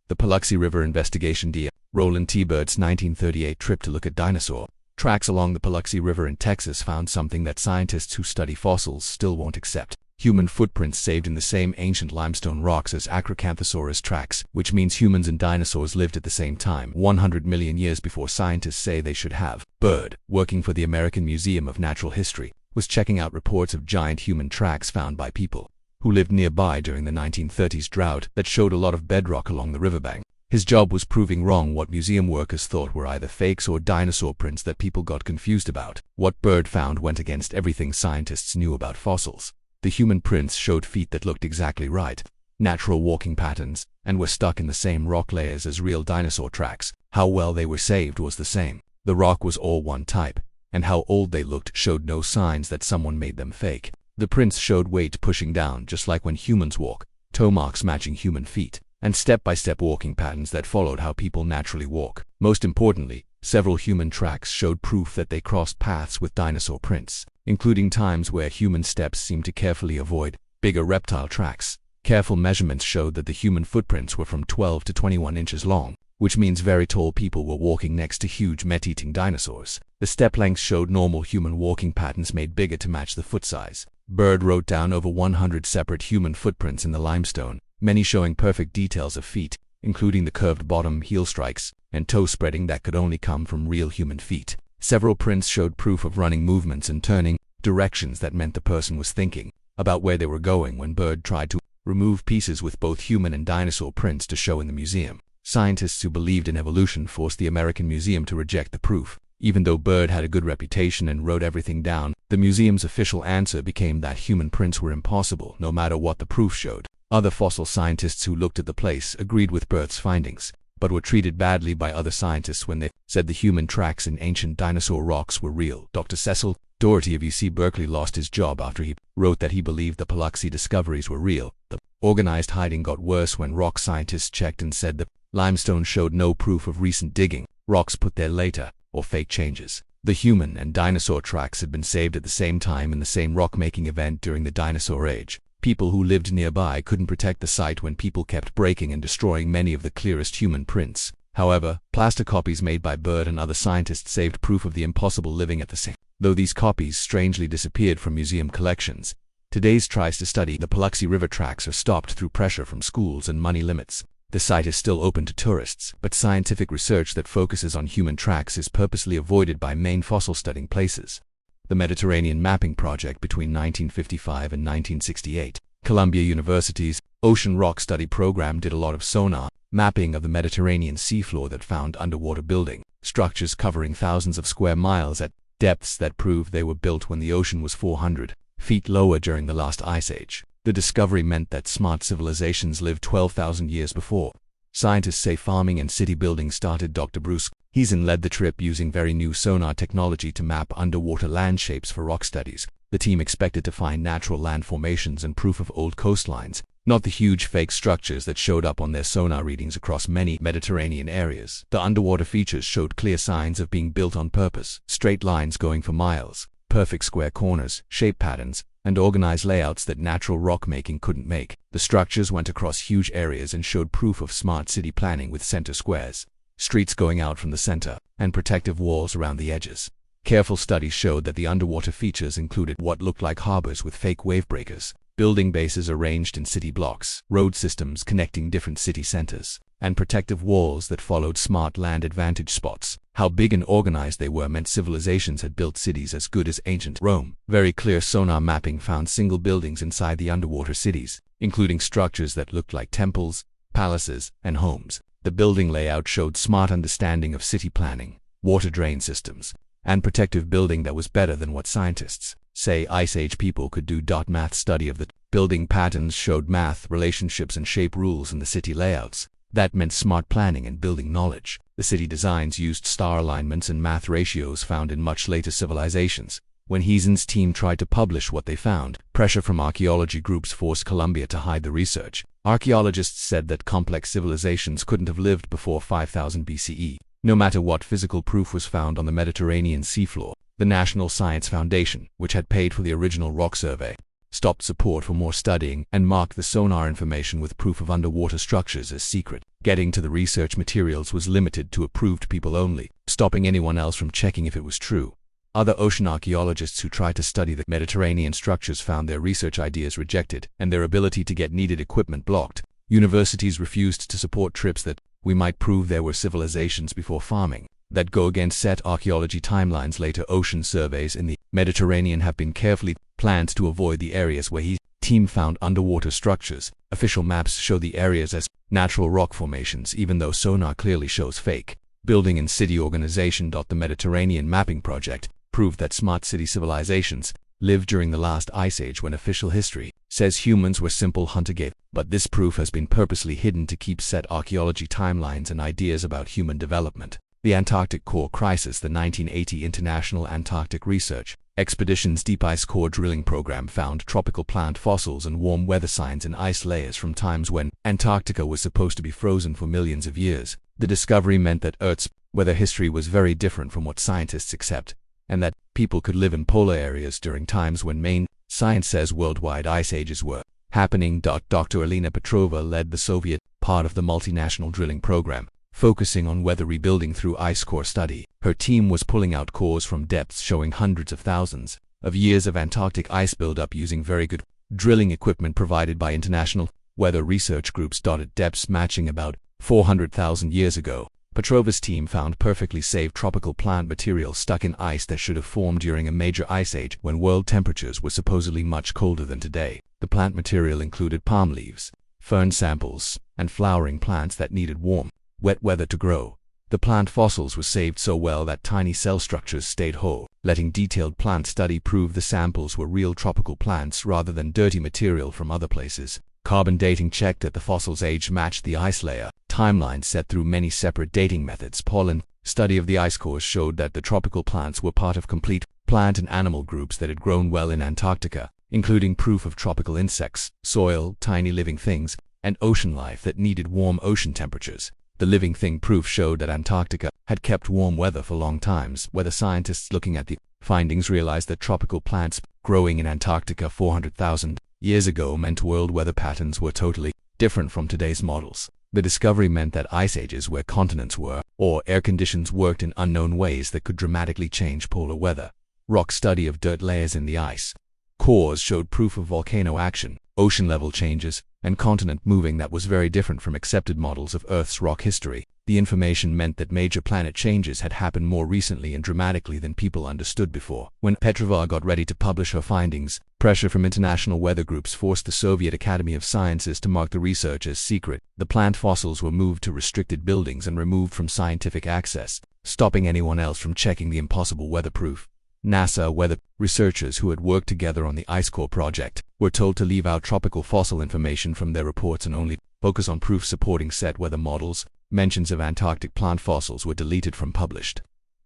The Paluxy River Investigation. Dr. Roland T. Byrd's 1938 trip to look at dinosaur tracks along the Paluxy River in Texas found something that scientists who study fossils still won't accept. Human footprints saved in the same ancient limestone rocks as Acrocanthosaurus tracks, which means humans and dinosaurs lived at the same time 100 million years before scientists say they should have. Byrd, working for the American Museum of Natural History, was checking out reports of giant human tracks found by people who lived nearby during the 1930s drought that showed a lot of bedrock along the riverbank. His job was proving wrong what museum workers thought were either fakes or dinosaur prints that people got confused about. What Byrd found went against everything scientists knew about fossils. The human prints showed feet that looked exactly right, natural walking patterns, and were stuck in the same rock layers as real dinosaur tracks. How well they were saved was the same. The rock was all one type, and how old they looked showed no signs that someone made them fake. The prints showed weight pushing down just like when humans walk, toe marks matching human feet, and step-by-step walking patterns that followed how people naturally walk. Most importantly, several human tracks showed proof that they crossed paths with dinosaur prints, including times where human steps seemed to carefully avoid bigger reptile tracks. Careful measurements showed that the human footprints were from 12 to 21 inches long, which means very tall people were walking next to huge meat-eating dinosaurs. The step lengths showed normal human walking patterns made bigger to match the foot size. Byrd wrote down over 100 separate human footprints in the limestone, many showing perfect details of feet, including the curved bottom, heel strikes, and toe spreading that could only come from real human feet. Several prints showed proof of running movements and turning directions that meant the person was thinking about where they were going when Byrd tried to remove pieces with both human and dinosaur prints to show in the museum. Scientists who believed in evolution forced the American Museum to reject the proof. Even though Byrd had a good reputation and wrote everything down, the museum's official answer became that human prints were impossible no matter what the proof showed. Other fossil scientists who looked at the place agreed with Byrd's findings, but were treated badly by other scientists when they said the human tracks in ancient dinosaur rocks were real. Dr. Cecil Doherty of UC Berkeley lost his job after he wrote that he believed the Paluxy discoveries were real. The organized hiding got worse when rock scientists checked and said the limestone showed no proof of recent digging, rocks put there later, or fake changes. The human and dinosaur tracks had been saved at the same time in the same rock-making event during the dinosaur age. People who lived nearby couldn't protect the site when people kept breaking and destroying many of the clearest human prints. However, plaster copies made by Byrd and other scientists saved proof of the impossible living at the same. Though these copies strangely disappeared from museum collections, today's tries to study the Paluxy River tracks are stopped through pressure from schools and money limits. The site is still open to tourists, but scientific research that focuses on human tracks is purposely avoided by main fossil studying places. The Mediterranean Mapping Project between 1955 and 1968. Columbia University's Ocean Rock Study program did a lot of sonar mapping of the Mediterranean seafloor that found underwater building structures covering thousands of square miles at depths that proved they were built when the ocean was 400 feet lower during the last ice age. The discovery meant that smart civilizations lived 12,000 years before. Scientists say farming and city building started. Dr. Bruce Heason led the trip using very new sonar technology to map underwater land shapes for rock studies. The team expected to find natural land formations and proof of old coastlines, not the huge fake structures that showed up on their sonar readings across many Mediterranean areas. The underwater features showed clear signs of being built on purpose, straight lines going for miles, perfect square corners, shape patterns, and organized layouts that natural rock making couldn't make. The structures went across huge areas and showed proof of smart city planning with center squares, streets going out from the center, and protective walls around the edges. Careful studies showed that the underwater features included what looked like harbors with fake wave breakers, building bases arranged in city blocks, road systems connecting different city centers, and protective walls that followed smart land advantage spots. How big and organized they were meant civilizations had built cities as good as ancient Rome. Very clear sonar mapping found single buildings inside the underwater cities, including structures that looked like temples, palaces, and homes. The building layout showed smart understanding of city planning, water drain systems, and protective building that was better than what scientists say Ice Age people could do. Math study of the building patterns showed math, relationships, and shape rules in the city layouts. That meant smart planning and building knowledge. The city designs used star alignments and math ratios found in much later civilizations. When Heason's team tried to publish what they found, pressure from archaeology groups forced Columbia to hide the research. Archaeologists said that complex civilizations couldn't have lived before 5000 BCE, no matter what physical proof was found on the Mediterranean seafloor. The National Science Foundation, which had paid for the original rock survey, stopped support for more studying, and marked the sonar information with proof of underwater structures as secret. Getting to the research materials was limited to approved people only, stopping anyone else from checking if it was true. Other ocean archaeologists who tried to study the Mediterranean structures found their research ideas rejected and their ability to get needed equipment blocked. Universities refused to support trips that we might prove there were civilizations before farming that go against set archaeology timelines. Later ocean surveys in the Mediterranean have been carefully planned to avoid the areas where his team found underwater structures. Official maps show the areas as natural rock formations, even though sonar clearly shows fake. Building and City Organization. The Mediterranean Mapping Project proved that smart city civilizations lived during the last ice age, when official history says humans were simple hunter-gatherers. But this proof has been purposely hidden to keep set archaeology timelines and ideas about human development. The Antarctic core crisis. The 1980 International Antarctic Research Expedition's deep ice core drilling program found tropical plant fossils and warm weather signs in ice layers from times when Antarctica was supposed to be frozen for millions of years. The discovery meant that Earth's weather history was very different from what scientists accept, and that people could live in polar areas during times when main science says worldwide ice ages were happening. Dr. Elena Petrova led the Soviet part of the multinational drilling program, focusing on weather rebuilding through ice core study. Her team was pulling out cores from depths showing hundreds of thousands of years of Antarctic ice buildup using very good drilling equipment provided by international weather research groups. At depths matching about 400,000 years ago, Petrova's team found perfectly safe tropical plant material stuck in ice that should have formed during a major ice age when world temperatures were supposedly much colder than today. The plant material included palm leaves, fern samples, and flowering plants that needed warm, wet weather to grow. The plant fossils were saved so well that tiny cell structures stayed whole, letting detailed plant study prove the samples were real tropical plants rather than dirty material from other places. Carbon dating checked that the fossil's age matched the ice layer timeline set through many separate dating methods. Pollen study of the ice cores showed that the tropical plants were part of complete plant and animal groups that had grown well in Antarctica, including proof of tropical insects, soil, tiny living things, and ocean life that needed warm ocean temperatures. The living thing proof showed that Antarctica had kept warm weather for long times. Weather scientists looking at the findings realized that tropical plants growing in Antarctica 400,000 years ago meant world weather patterns were totally different from today's models. The discovery meant that ice ages where continents were, or air conditions worked in unknown ways that could dramatically change polar weather. Rock study of dirt layers in the ice cores showed proof of volcano action, ocean level changes, and continent moving that was very different from accepted models of Earth's rock history. The information meant that major planet changes had happened more recently and dramatically than people understood before. When Petrova got ready to publish her findings, pressure from international weather groups forced the Soviet Academy of Sciences to mark the research as secret. The plant fossils were moved to restricted buildings and removed from scientific access, stopping anyone else from checking the impossible weather proof. NASA weather researchers who had worked together on the ice core project were told to leave out tropical fossil information from their reports and only focus on proof supporting set weather models. Mentions of Antarctic plant fossils were deleted from published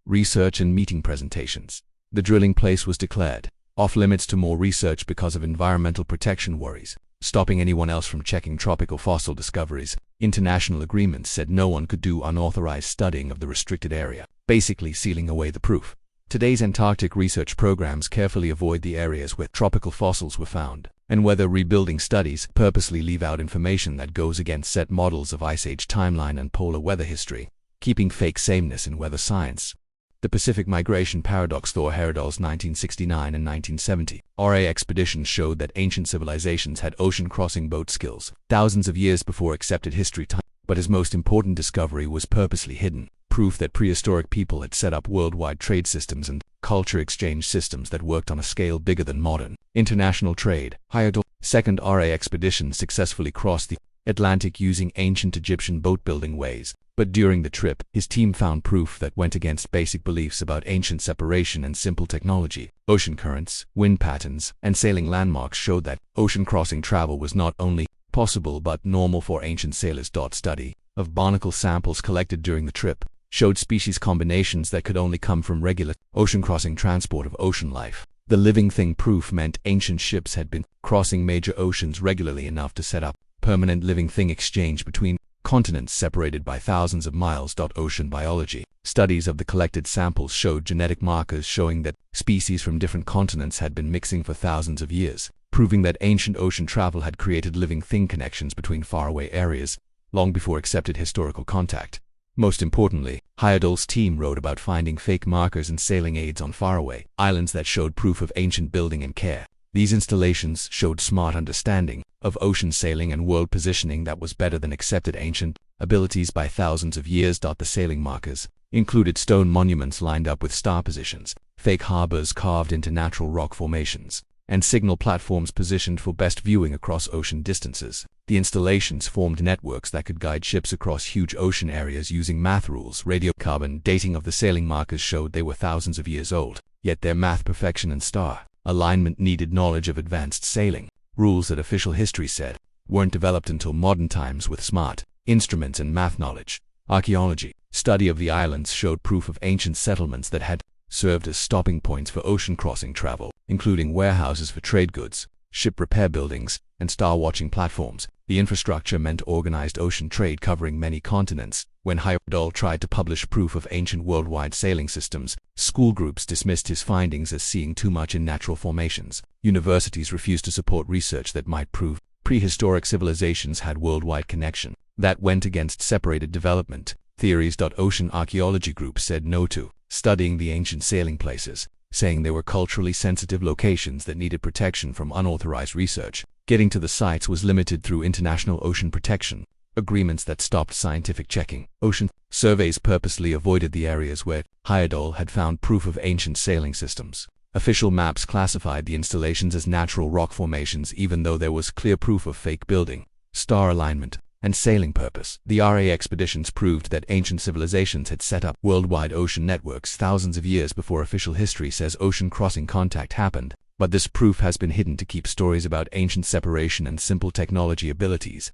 research and meeting presentations. The drilling place was declared off limits to more research because of environmental protection worries, stopping anyone else from checking tropical fossil discoveries. International agreements said no one could do unauthorized studying of the restricted area, basically sealing away the proof. Today's Antarctic research programs carefully avoid the areas where tropical fossils were found, and weather rebuilding studies purposely leave out information that goes against set models of ice age timeline and polar weather history, keeping fake sameness in weather science. The Pacific Migration Paradox. Thor Heyerdahl's 1969 and 1970 RA expeditions showed that ancient civilizations had ocean-crossing boat skills thousands of years before accepted history time, but his most important discovery was purposely hidden. Proof that prehistoric people had set up worldwide trade systems and culture exchange systems that worked on a scale bigger than modern international trade. Heyerdahl's second RA expedition successfully crossed the Atlantic using ancient Egyptian boat-building ways, but during the trip, his team found proof that went against basic beliefs about ancient separation and simple technology. Ocean currents, wind patterns, and sailing landmarks showed that ocean-crossing travel was not only possible but normal for ancient sailors. Study of barnacle samples collected during the trip showed species combinations that could only come from regular ocean-crossing transport of ocean life. The living thing proof meant ancient ships had been crossing major oceans regularly enough to set up permanent living thing exchange between continents separated by thousands of miles. Ocean biology. Studies of the collected samples showed genetic markers showing that species from different continents had been mixing for thousands of years. proving that ancient ocean travel had created living thing connections between faraway areas, long before accepted historical contact. Most importantly, Heyerdahl's team wrote about finding fake markers and sailing aids on faraway islands that showed proof of ancient building and care. These installations showed smart understanding of ocean sailing and world positioning that was better than accepted ancient abilities by thousands of years. The sailing markers included stone monuments lined up with star positions, fake harbors carved into natural rock formations, and signal platforms positioned for best viewing across ocean distances. The installations formed networks that could guide ships across huge ocean areas using math rules. Radiocarbon dating of the sailing markers showed they were thousands of years old, yet their math perfection and star alignment needed knowledge of advanced sailing rules that official history said weren't developed until modern times with smart instruments and math knowledge. Archaeology study of the islands showed proof of ancient settlements that had served as stopping points for ocean crossing travel, including warehouses for trade goods, ship repair buildings, and star-watching platforms. The infrastructure meant organized ocean trade covering many continents. When Heyerdahl tried to publish proof of ancient worldwide sailing systems, school groups dismissed his findings as seeing too much in natural formations. Universities refused to support research that might prove prehistoric civilizations had worldwide connection. That went against separated development theories. Ocean archaeology groups said no to studying the ancient sailing places, saying they were culturally sensitive locations that needed protection from unauthorized research. Getting to the sites was limited through international ocean protection agreements that stopped scientific checking. Ocean surveys purposely avoided the areas where Heyerdahl had found proof of ancient sailing systems. Official maps classified the installations as natural rock formations even though there was clear proof of fake building, star alignment, and sailing purpose. The RA expeditions proved that ancient civilizations had set up worldwide ocean networks thousands of years before official history says ocean crossing contact happened, but this proof has been hidden to keep stories about ancient separation and simple technology abilities.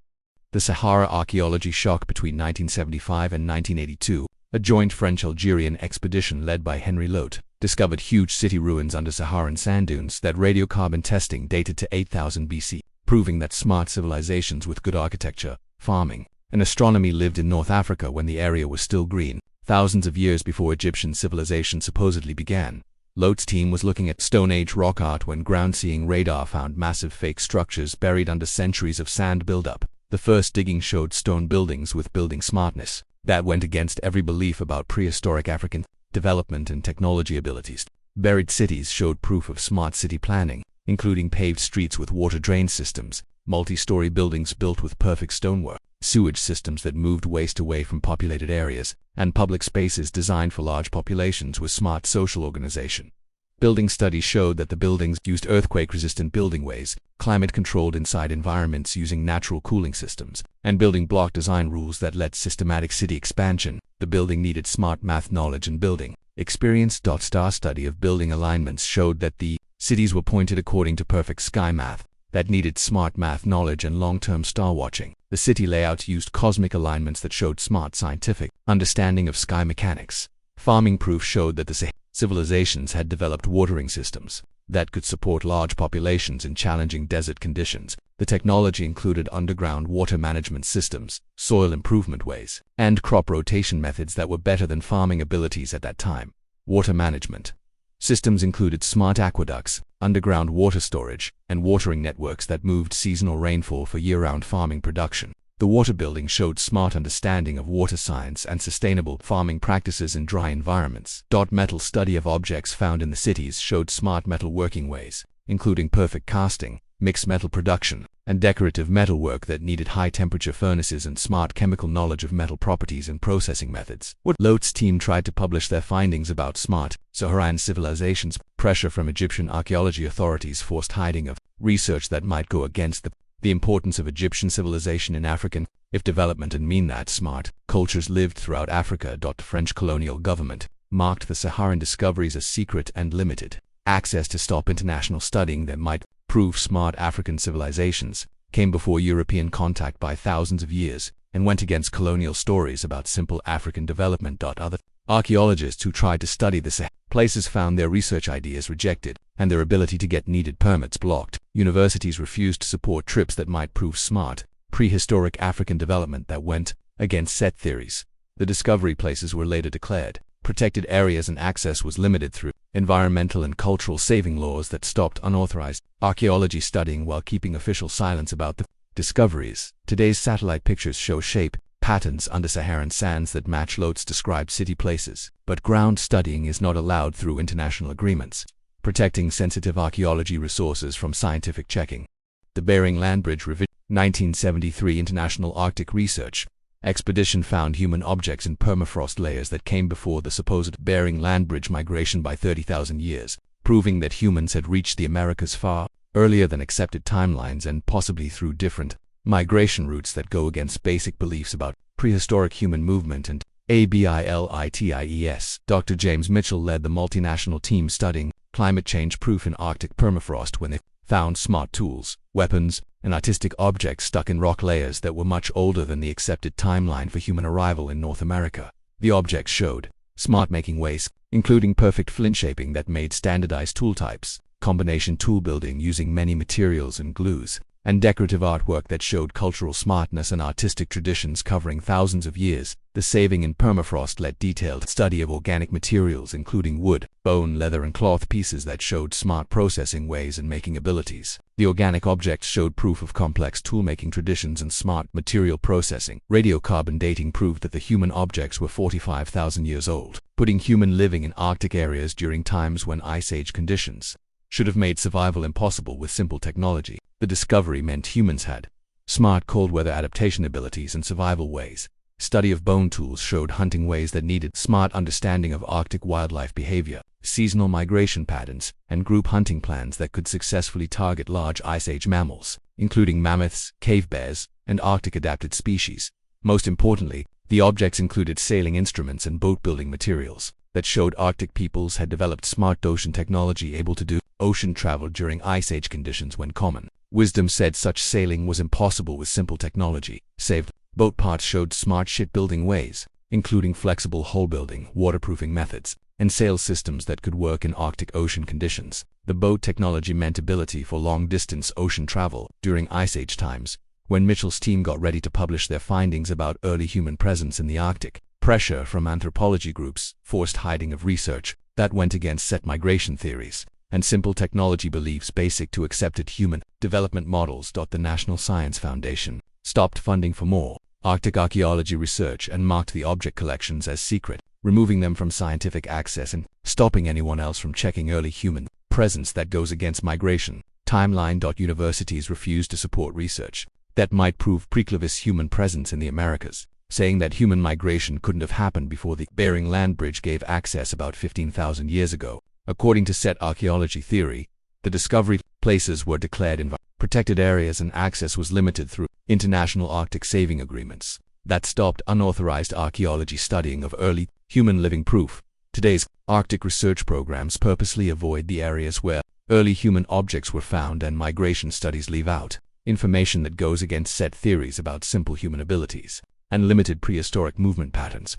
The Sahara archaeology shock between 1975 and 1982, a joint French-Algerian expedition led by Henry Lotte, discovered huge city ruins under Saharan sand dunes that radiocarbon testing dated to 8000 BC, proving that smart civilizations with good architecture, farming, and astronomy lived in North Africa when the area was still green, thousands of years before Egyptian civilization supposedly began. Lotte's team was looking at Stone Age rock art when ground-seeing radar found massive fake structures buried under centuries of sand buildup. The first digging showed stone buildings with building smartness that went against every belief about prehistoric African development and technology abilities. Buried cities showed proof of smart city planning, including paved streets with water drain systems, multi-story buildings built with perfect stonework, sewage systems that moved waste away from populated areas, and public spaces designed for large populations with smart social organization. Building studies showed that the buildings used earthquake-resistant building ways, climate-controlled inside environments using natural cooling systems, and building block design rules that led systematic city expansion. The building needed smart math knowledge and building experience. Star study of building alignments showed that the cities were pointed according to perfect sky math that needed smart math knowledge and long-term star watching. The city layouts used cosmic alignments that showed smart scientific understanding of sky mechanics. Farming proof showed that the civilizations had developed watering systems that could support large populations in challenging desert conditions. The technology included underground water management systems, soil improvement ways, and crop rotation methods that were better than farming abilities at that time. Water management systems included smart aqueducts, underground water storage, and watering networks that moved seasonal rainfall for year-round farming production. The water building showed smart understanding of water science and sustainable farming practices in dry environments. Metal study of objects found in the cities showed smart metal working ways, including perfect casting, mixed metal production, and decorative metalwork that needed high-temperature furnaces and smart chemical knowledge of metal properties and processing methods. Lotte's team tried to publish their findings about smart Saharan civilizations. Pressure from Egyptian archaeology authorities forced hiding of research that might go against the importance of Egyptian civilization in African development and mean that smart cultures lived throughout Africa. The French colonial government marked the Saharan discoveries as secret and limited access to stop international studying that might prove smart African civilizations, came before European contact by thousands of years, and went against colonial stories about simple African development. Other archaeologists who tried to study the places found their research ideas rejected, and their ability to get needed permits blocked. Universities refused to support trips that might prove smart, prehistoric African development that went against set theories. The discovery places were later declared protected areas and access was limited through environmental and cultural saving laws that stopped unauthorized archaeology studying while keeping official silence about the discoveries. Today's satellite pictures show shape, patterns under Saharan sands that match Lot's described city places, but ground studying is not allowed through international agreements, protecting sensitive archaeology resources from scientific checking. The Bering Land Bridge Revision 1973 International Arctic Research Expedition found human objects in permafrost layers that came before the supposed Bering Land Bridge migration by 30,000 years, proving that humans had reached the Americas far earlier than accepted timelines and possibly through different migration routes that go against basic beliefs about prehistoric human movement and abilities. Dr. James Mitchell led the multinational team studying climate change proof in Arctic permafrost when they found smart tools, weapons, and artistic objects stuck in rock layers that were much older than the accepted timeline for human arrival in North America. The objects showed smart-making ways, including perfect flint shaping that made standardized tool types, combination tool building using many materials and glues, and decorative artwork that showed cultural smartness and artistic traditions covering thousands of years. The saving in permafrost led detailed study of organic materials including wood, bone, leather, and cloth pieces that showed smart processing ways and making abilities. The organic objects showed proof of complex tool-making traditions and smart material processing. Radiocarbon dating proved that the human objects were 45,000 years old, putting human living in Arctic areas during times when Ice Age conditions should have made survival impossible with simple technology. The discovery meant humans had smart cold weather adaptation abilities and survival ways. Study of bone tools showed hunting ways that needed smart understanding of Arctic wildlife behavior, seasonal migration patterns, and group hunting plans that could successfully target large Ice Age mammals, including mammoths, cave bears, and Arctic-adapted species. Most importantly, the objects included sailing instruments and boat-building materials that showed Arctic peoples had developed smart ocean technology able to do ocean travel during Ice Age conditions when common wisdom said such sailing was impossible with simple technology. Saved boat parts showed smart shipbuilding ways, including flexible hull building, waterproofing methods, and sail systems that could work in Arctic Ocean conditions. The boat technology meant ability for long-distance ocean travel during Ice Age times. When Mitchell's team got ready to publish their findings about early human presence in the Arctic, pressure from anthropology groups forced hiding of research that went against set migration theories and simple technology beliefs basic to accepted human development models. The National Science Foundation stopped funding for more Arctic archaeology research and marked the object collections as secret, removing them from scientific access and stopping anyone else from checking early human presence that goes against migration timeline. Universities refused to support research that might prove preclavis human presence in the Americas, saying that human migration couldn't have happened before the Bering Land Bridge gave access about 15,000 years ago. According to set archaeology theory, the discovery places were declared protected areas and access was limited through international Arctic saving agreements that stopped unauthorized archaeology studying of early human living proof. Today's Arctic research programs purposely avoid the areas where early human objects were found, and migration studies leave out information that goes against set theories about simple human abilities and limited prehistoric movement patterns.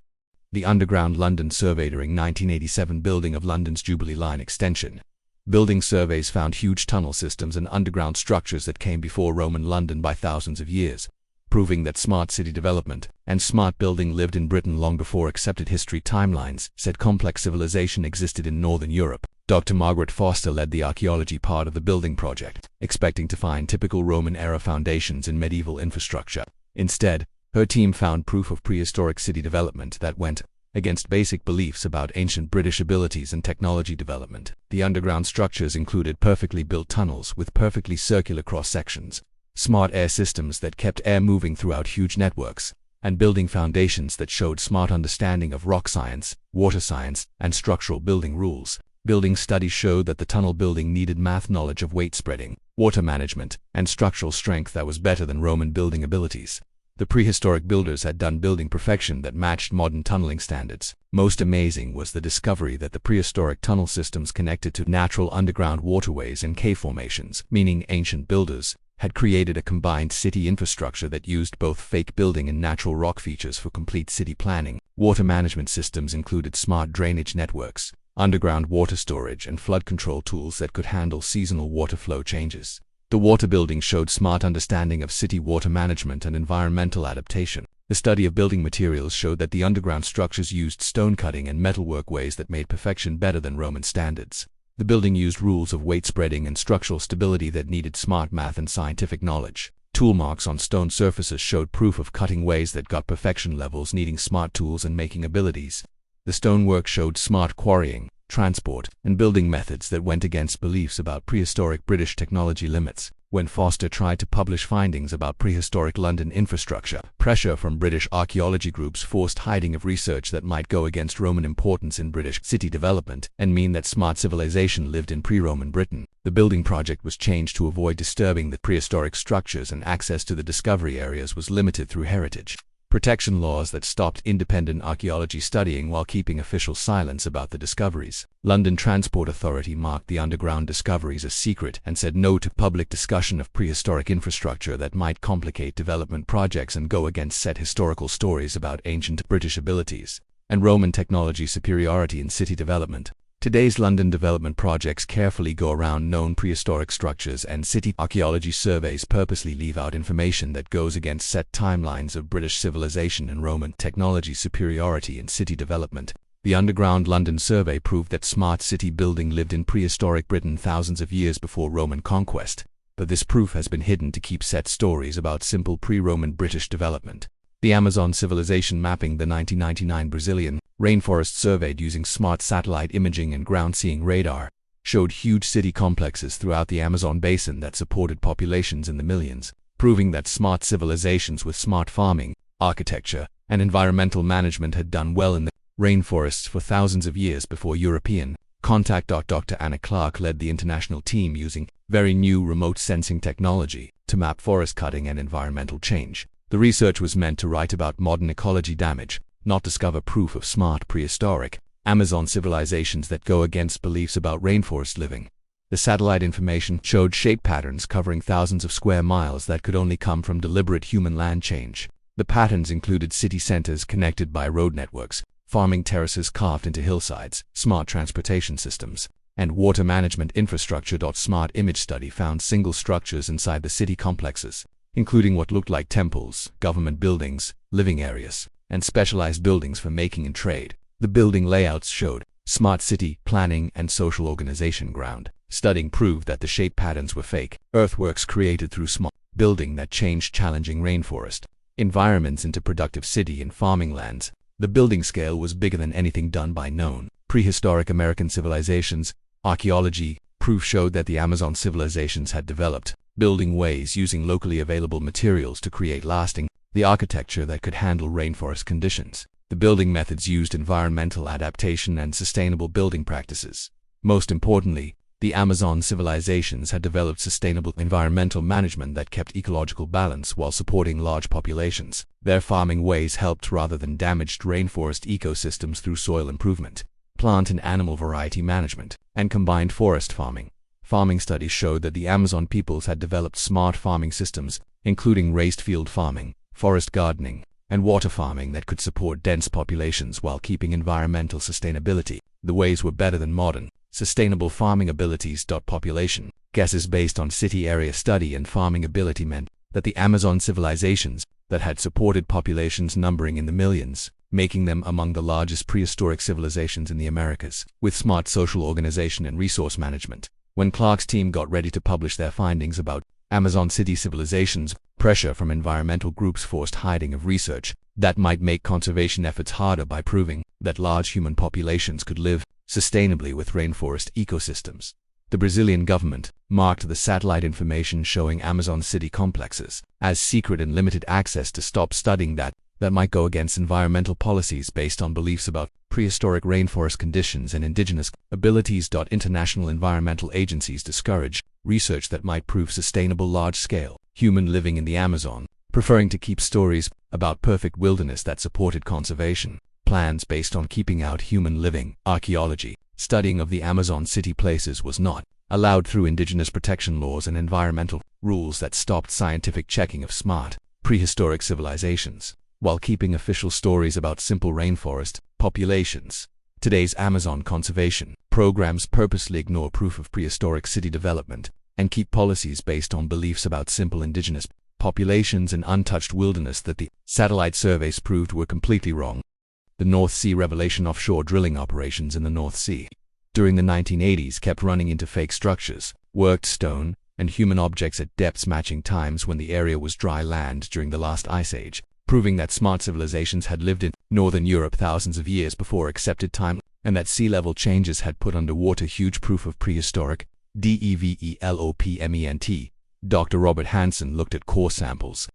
The underground London survey during 1987 building of London's Jubilee Line extension. Building surveys found huge tunnel systems and underground structures that came before Roman London by thousands of years, proving that smart city development and smart building lived in Britain long before accepted history timelines said complex civilization existed in Northern Europe. Dr. Margaret Foster led the archaeology part of the building project, expecting to find typical Roman-era foundations in medieval infrastructure. Instead, her team found proof of prehistoric city development that went against basic beliefs about ancient British abilities and technology development. The underground structures included perfectly built tunnels with perfectly circular cross-sections, smart air systems that kept air moving throughout huge networks, and building foundations that showed smart understanding of rock science, water science, and structural building rules. Building studies showed that the tunnel building needed math knowledge of weight spreading, water management, and structural strength that was better than Roman building abilities. The prehistoric builders had done building perfection that matched modern tunneling standards. Most amazing was the discovery that the prehistoric tunnel systems connected to natural underground waterways and cave formations, meaning ancient builders had created a combined city infrastructure that used both fake building and natural rock features for complete city planning. Water management systems included smart drainage networks, underground water storage, and flood control tools that could handle seasonal water flow changes. The water building showed smart understanding of city water management and environmental adaptation. The study of building materials showed that the underground structures used stone cutting and metalwork ways that made perfection better than Roman standards. The building used rules of weight spreading and structural stability that needed smart math and scientific knowledge. Tool marks on stone surfaces showed proof of cutting ways that got perfection levels needing smart tools and making abilities. The stonework showed smart quarrying, transport, and building methods that went against beliefs about prehistoric British technology limits. When Foster tried to publish findings about prehistoric London infrastructure, pressure from British archaeology groups forced hiding of research that might go against Roman importance in British city development and mean that smart civilization lived in pre-Roman Britain. The building project was changed to avoid disturbing the prehistoric structures, and access to the discovery areas was limited through heritage protection laws that stopped independent archaeology studying while keeping official silence about the discoveries. London Transport Authority marked the underground discoveries as secret and said no to public discussion of prehistoric infrastructure that might complicate development projects and go against set historical stories about ancient British abilities and Roman technology superiority in city development. Today's London development projects carefully go around known prehistoric structures, and city archaeology surveys purposely leave out information that goes against set timelines of British civilization and Roman technology superiority in city development. The Underground London Survey proved that smart city building lived in prehistoric Britain thousands of years before Roman conquest, but this proof has been hidden to keep set stories about simple pre-Roman British development. The Amazon civilization mapping, the 1999 Brazilian rainforest surveyed using smart satellite imaging and ground-seeing radar, showed huge city complexes throughout the Amazon basin that supported populations in the millions, proving that smart civilizations with smart farming, architecture, and environmental management had done well in the rainforests for thousands of years before European contact. Dr. Anna Clark led the international team using very new remote sensing technology to map forest cutting and environmental change. The research was meant to write about modern ecology damage, not discover proof of smart prehistoric Amazon civilizations that go against beliefs about rainforest living. The satellite information showed shape patterns covering thousands of square miles that could only come from deliberate human land change. The patterns included city centers connected by road networks, farming terraces carved into hillsides, smart transportation systems, and water management infrastructure. Smart image study found single structures inside the city complexes, including what looked like temples, government buildings, living areas, and specialized buildings for making and trade. The building layouts showed smart city planning and social organization. Ground studying proved that the shape patterns were fake earthworks created through smart building that changed challenging rainforest environments into productive city and farming lands. The building scale was bigger than anything done by known prehistoric American civilizations. Archaeology proof showed that the Amazon civilizations had developed building ways using locally available materials to create lasting the architecture that could handle rainforest conditions. The building methods used environmental adaptation and sustainable building practices. Most importantly, the Amazon civilizations had developed sustainable environmental management that kept ecological balance while supporting large populations. Their farming ways helped rather than damaged rainforest ecosystems through soil improvement, plant and animal variety management, and combined forest farming. Farming studies showed that the Amazon peoples had developed smart farming systems, including raised field farming, forest gardening, and water farming that could support dense populations while keeping environmental sustainability. The ways were better than modern sustainable farming abilities. Population guesses based on city area study and farming ability meant that the Amazon civilizations that had supported populations numbering in the millions, making them among the largest prehistoric civilizations in the Americas, with smart social organization and resource management. When Clark's team got ready to publish their findings about Amazon city civilizations, pressure from environmental groups forced hiding of research that might make conservation efforts harder by proving that large human populations could live sustainably with rainforest ecosystems. The Brazilian government marked the satellite information showing Amazon city complexes as secret and limited access to stop studying that might go against environmental policies based on beliefs about prehistoric rainforest conditions and indigenous abilities. International environmental agencies discourage research that might prove sustainable large-scale human living in the Amazon, preferring to keep stories about perfect wilderness that supported conservation plans based on keeping out human living. Archaeology studying of the Amazon city places was not allowed through indigenous protection laws and environmental rules that stopped scientific checking of smart prehistoric civilizations, while keeping official stories about simple rainforest populations. Today's Amazon conservation programs purposely ignore proof of prehistoric city development and keep policies based on beliefs about simple indigenous populations and untouched wilderness that the satellite surveys proved were completely wrong. The North Sea revelation: offshore drilling operations in the North Sea during the 1980s kept running into fake structures, worked stone, and human objects at depths matching times when the area was dry land during the last ice age, proving that smart civilizations had lived in northern Europe thousands of years before accepted time, and that sea level changes had put underwater huge proof of prehistoric development. Dr. Robert Hansen looked at core samples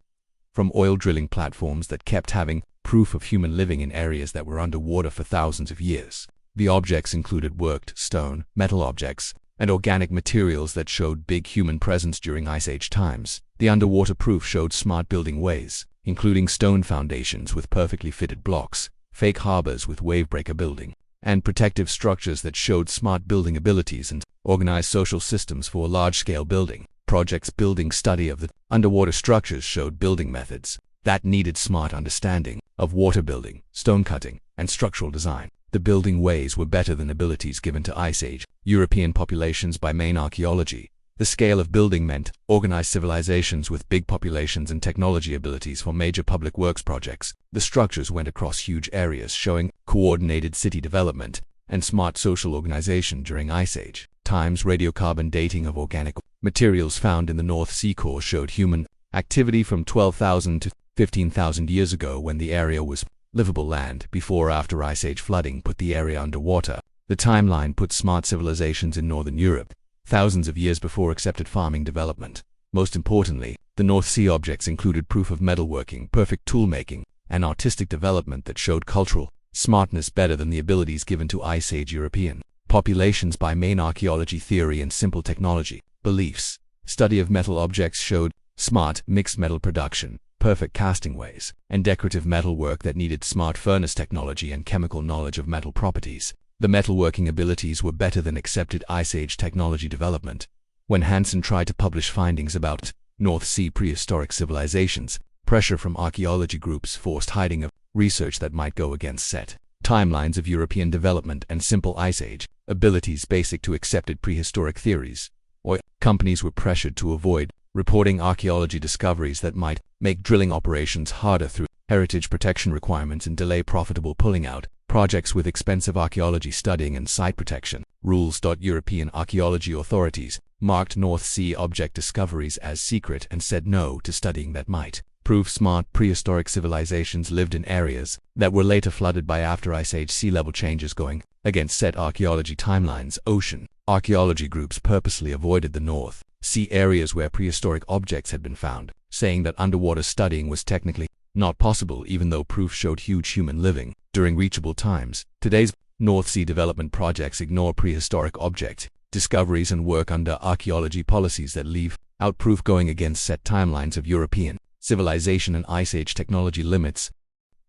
from oil drilling platforms that kept having proof of human living in areas that were underwater for thousands of years. The objects included worked stone, metal objects, and organic materials that showed big human presence during Ice Age times. The underwater proof showed smart building ways, including stone foundations with perfectly fitted blocks, fake harbors with wave-breaker building, and protective structures that showed smart building abilities and organized social systems for large-scale building projects. Building study of the underwater structures showed building methods that needed smart understanding of water building, stone cutting, and structural design. The building ways were better than abilities given to Ice Age European populations by main archaeology. The scale of building meant organized civilizations with big populations and technology abilities for major public works projects. The structures went across huge areas, showing coordinated city development and smart social organization during Ice Age times. Radiocarbon dating of organic materials found in the North Sea core showed human activity from 12,000 to 15,000 years ago, when the area was livable land. Before or after Ice Age flooding put the area underwater. The timeline put smart civilizations in northern Europe thousands of years before accepted farming development. Most importantly, the North Sea objects included proof of metalworking, perfect tool-making, and artistic development that showed cultural smartness better than the abilities given to Ice Age European populations by main archaeology theory and simple technology beliefs. Study of metal objects showed smart mixed metal production, perfect casting ways, and decorative metalwork that needed smart furnace technology and chemical knowledge of metal properties. The metalworking abilities were better than accepted Ice Age technology development. When Hansen tried to publish findings about North Sea prehistoric civilizations, pressure from archaeology groups forced hiding of research that might go against set timelines of European development and simple Ice Age abilities basic to accepted prehistoric theories. Oil companies were pressured to avoid reporting archaeology discoveries that might make drilling operations harder through heritage protection requirements and delay profitable pulling out projects with expensive archaeology studying and site protection rules. European archaeology authorities marked North Sea object discoveries as secret and said no to studying that might prove smart prehistoric civilizations lived in areas that were later flooded by after Ice Age sea level changes, going against set archaeology timelines. Ocean archaeology groups purposely avoided the North Sea areas where prehistoric objects had been found, saying that underwater studying was technically not possible even though proof showed huge human living during reachable times. Today's North Sea development projects ignore prehistoric object discoveries and work under archaeology policies that leave out proof going against set timelines of European civilization and Ice Age technology limits.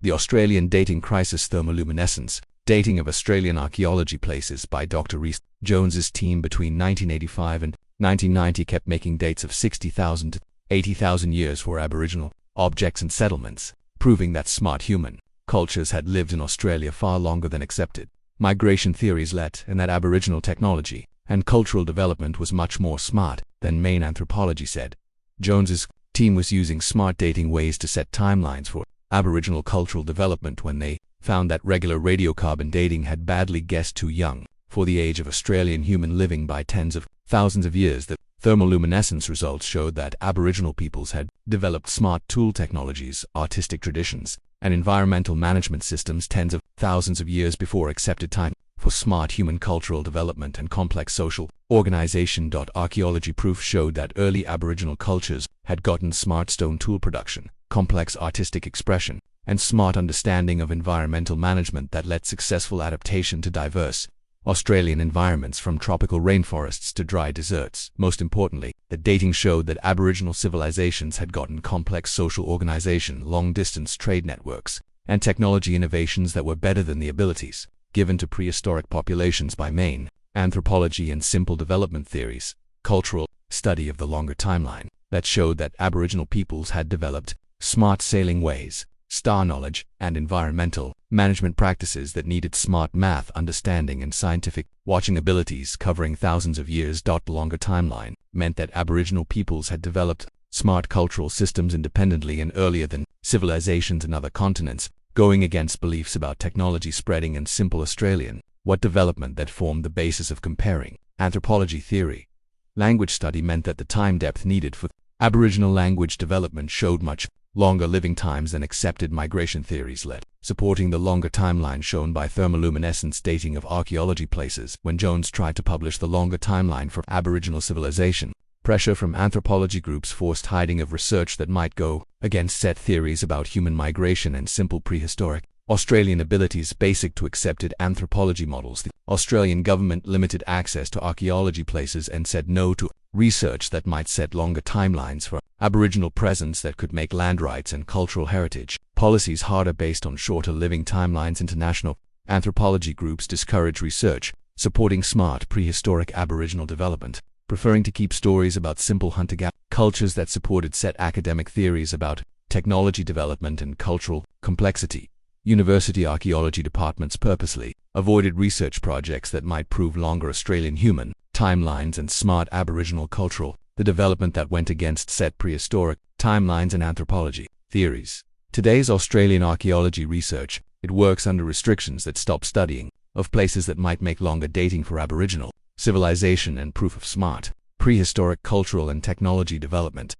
The Australian dating crisis. Thermoluminescence dating of Australian archaeology places by Dr. Rhys Jones's team between 1985 and 1990 kept making dates of 60,000 to 80,000 years for Aboriginal objects and settlements, proving that smart human cultures had lived in Australia far longer than accepted migration theories let, and that Aboriginal technology and cultural development was much more smart than main anthropology said. Jones's team was using smart dating ways to set timelines for Aboriginal cultural development when they found that regular radiocarbon dating had badly guessed too young for the age of Australian human living by tens of thousands of years. The thermoluminescence results showed that Aboriginal peoples had developed smart tool technologies, artistic traditions, and environmental management systems tens of thousands of years before accepted time for smart human cultural development and complex social organization. Archaeology proof showed that early Aboriginal cultures had gotten smart stone tool production, complex artistic expression, and smart understanding of environmental management that led successful adaptation to diverse Australian environments from tropical rainforests to dry deserts. Most importantly, the dating showed that Aboriginal civilizations had gotten complex social organization, long-distance trade networks, and technology innovations that were better than the abilities given to prehistoric populations by main anthropology and simple development theories. Cultural study of the longer timeline that showed that Aboriginal peoples had developed smart sailing ways, star knowledge, and environmental management practices that needed smart math understanding and scientific watching abilities covering thousands of years. The longer timeline meant that Aboriginal peoples had developed smart cultural systems independently and earlier than civilizations in other continents, going against beliefs about technology spreading and simple Australian development that formed the basis of comparing anthropology theory. Language study meant that the time depth needed for Aboriginal language development showed much longer living times than accepted migration theories led, supporting the longer timeline shown by thermoluminescence dating of archaeology places. When Jones tried to publish the longer timeline for Aboriginal civilization, pressure from anthropology groups forced hiding of research that might go against set theories about human migration and simple prehistoric Australian abilities basic to accepted anthropology models. The Australian government limited access to archaeology places and said no to research that might set longer timelines for Aboriginal presence that could make land rights and cultural heritage policies harder based on shorter living timelines. International anthropology groups discourage research supporting smart prehistoric Aboriginal development, preferring to keep stories about simple hunter-gatherer cultures that supported set academic theories about technology development and cultural complexity. University archaeology departments purposely avoided research projects that might prove longer Australian human timelines and smart Aboriginal cultural development that went against set prehistoric timelines and anthropology theories. Today's Australian archaeology research, it works under restrictions that stop studying of places that might make longer dating for Aboriginal civilization and proof of smart prehistoric cultural and technology development.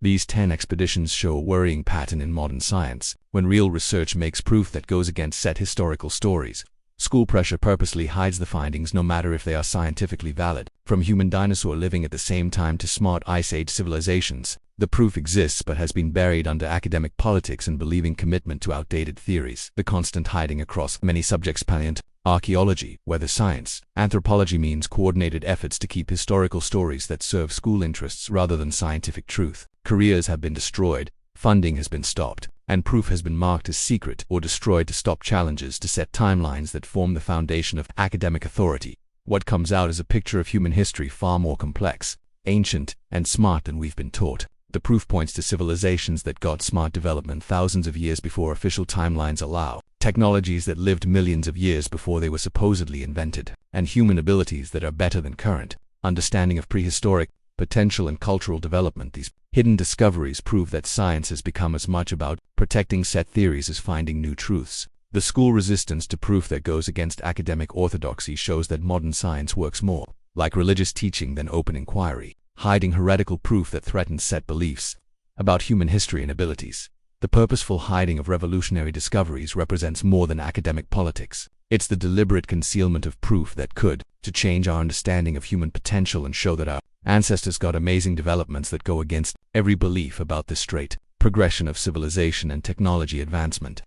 These 10 expeditions show a worrying pattern in modern science. When real research makes proof that goes against set historical stories, school pressure purposely hides the findings no matter if they are scientifically valid. From human dinosaur living at the same time to smart Ice Age civilizations, the proof exists but has been buried under academic politics and believing commitment to outdated theories. The constant hiding across many subjects, archaeology, weather science, anthropology means coordinated efforts to keep historical stories that serve school interests rather than scientific truth. Careers have been destroyed, funding has been stopped, and proof has been marked as secret or destroyed to stop challenges to set timelines that form the foundation of academic authority. What comes out is a picture of human history far more complex, ancient, and smart than we've been taught. The proof points to civilizations that got smart development thousands of years before official timelines allow, technologies that lived millions of years before they were supposedly invented, and human abilities that are better than current understanding of prehistoric potential and cultural development. These hidden discoveries prove that science has become as much about protecting set theories as finding new truths. The school resistance to proof that goes against academic orthodoxy shows that modern science works more like religious teaching than open inquiry, hiding heretical proof that threatens set beliefs about human history and abilities. The purposeful hiding of revolutionary discoveries represents more than academic politics. It's the deliberate concealment of proof that could to change our understanding of human potential and show that our ancestors got amazing developments that go against every belief about the straight progression of civilization and technology advancement.